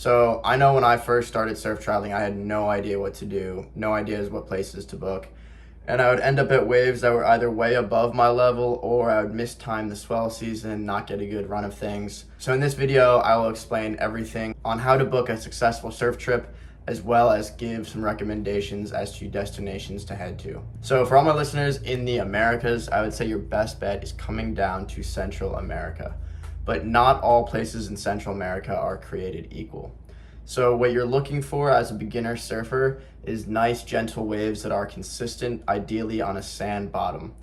So I know when I first started surf traveling, I had no idea what to do, no ideas what places to book. And I would end up at waves that were either way above my level or I would mistime the swell season, not get a good run of things. So in this video, I will explain everything on how to book a successful surf trip, as well as give some recommendations as to destinations to head to. So for all my listeners in the Americas, I would say your best bet is coming down to Central America. But not all places in Central America are created equal. So what you're looking for as a beginner surfer is nice, gentle waves that are consistent, ideally on a sand bottom.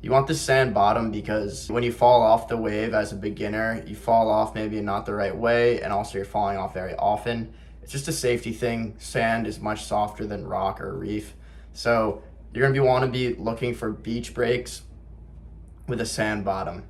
You want the sand bottom because when you fall off the wave as a beginner, you fall off maybe not the right way, and also you're falling off very often. It's just a safety thing. Sand is much softer than rock or reef. So you're gonna want to be looking for beach breaks with a sand bottom.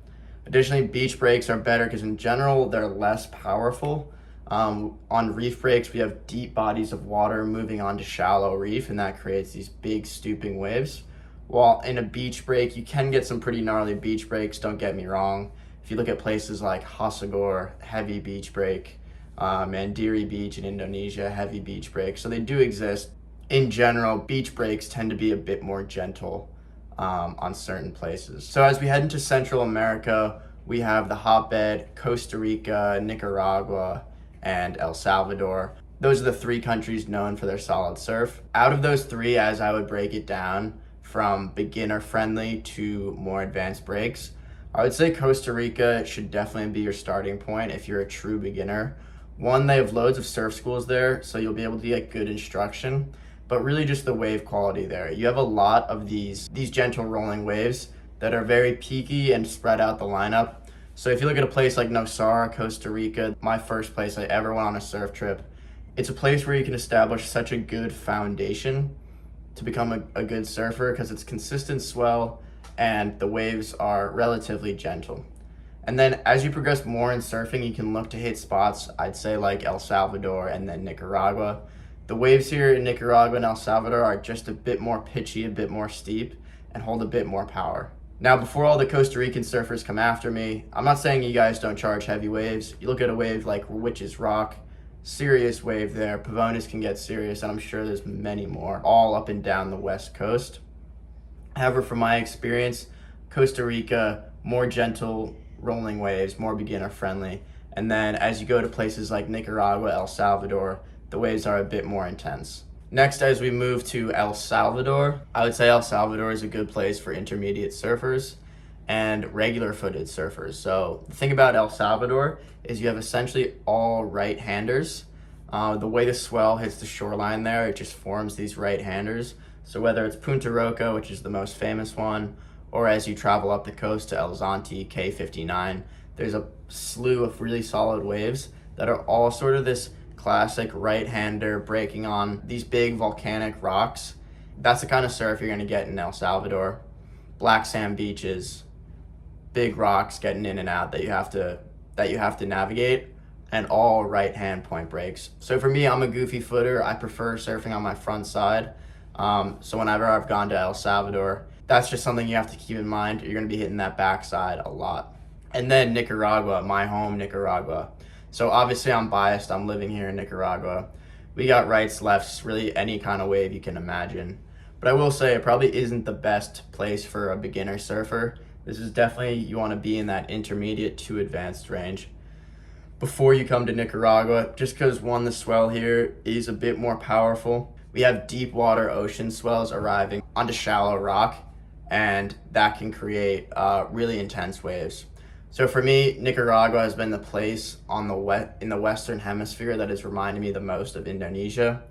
Additionally, beach breaks are better because in general, they're less powerful. On reef breaks, we have deep bodies of water moving onto shallow reef, and that creates these big stooping waves. While in a beach break, you can get some pretty gnarly beach breaks, don't get me wrong. If you look at places like Hosogor, heavy beach break, Mandiri Beach in Indonesia, heavy beach break. So they do exist. In general, beach breaks tend to be a bit more gentle on certain places. So as we head into Central America, we have the hotbed, Costa Rica, Nicaragua, and El Salvador. Those are the three countries known for their solid surf. Out of those three, as I would break it down from beginner friendly to more advanced breaks, I would say Costa Rica should definitely be your starting point if you're a true beginner. One, they have loads of surf schools there, so you'll be able to get good instruction, but really just the wave quality there. You have a lot of these gentle rolling waves that are very peaky and spread out the lineup. So if you look at a place like Nosara, Costa Rica, my first place I ever went on a surf trip, it's a place where you can establish such a good foundation to become a good surfer because it's consistent swell and the waves are relatively gentle. And then as you progress more in surfing, you can look to hit spots, I'd say like El Salvador and then Nicaragua. The waves here in Nicaragua and El Salvador are just a bit more pitchy, a bit more steep, and hold a bit more power. Now, before all the Costa Rican surfers come after me, I'm not saying you guys don't charge heavy waves. You look at a wave like Witch's Rock, serious wave there. Pavones can get serious, and I'm sure there's many more, all up and down the West Coast. However, from my experience, Costa Rica, more gentle rolling waves, more beginner friendly. And then as you go to places like Nicaragua, El Salvador, the waves are a bit more intense. Next, as we move to El Salvador, I would say El Salvador is a good place for intermediate surfers and regular footed surfers. So the thing about El Salvador is you have essentially all right-handers. The way the swell hits the shoreline there, it just forms these right-handers. So whether it's Punta Roca, which is the most famous one, or as you travel up the coast to El Zonte, K59, there's a slew of really solid waves that are all sort of this classic right-hander breaking on these big volcanic rocks. That's the kind of surf you're going to get in El Salvador. Black sand beaches, big rocks getting in and out that you have to navigate, and all right-hand point breaks. So for me, I'm a goofy footer. I prefer surfing on my front side. So whenever I've gone to El Salvador, that's just something you have to keep in mind. You're going to be hitting that backside a lot. And then Nicaragua, my home Nicaragua. So obviously I'm biased, I'm living here in Nicaragua. We got rights, lefts, really any kind of wave you can imagine. But I will say it probably isn't the best place for a beginner surfer. This is definitely, you want to be in that intermediate to advanced range before you come to Nicaragua, just because one, the swell here is a bit more powerful. We have deep water ocean swells arriving onto shallow rock, and that can create really intense waves. So for me, Nicaragua has been the place in the Western Hemisphere that has reminded me the most of Indonesia.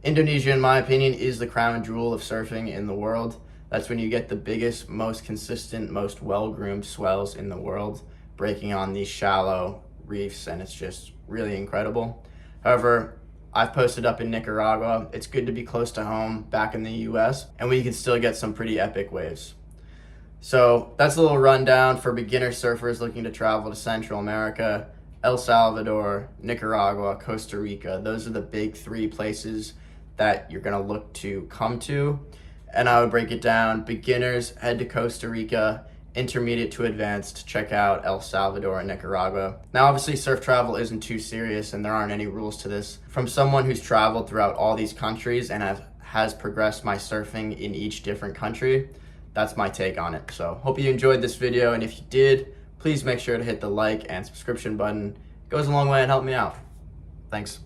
Indonesia, in my opinion, is the crown jewel of surfing in the world. That's when you get the biggest, most consistent, most well-groomed swells in the world breaking on these shallow reefs, and it's just really incredible. However, I've posted up in Nicaragua. It's good to be close to home back in the US, and we can still get some pretty epic waves. So that's a little rundown for beginner surfers looking to travel to Central America. El Salvador, Nicaragua, Costa Rica. Those are the big three places that you're going to look to come to. And I would break it down. Beginners, head to Costa Rica. intermediate to advanced, check out El Salvador and Nicaragua. Now, obviously, surf travel isn't too serious and there aren't any rules to this. From someone who's traveled throughout all these countries and has progressed my surfing in each different country, that's my take on it. So hope you enjoyed this video, and if you did, please make sure to hit the like and subscription button. It goes a long way and help me out. Thanks.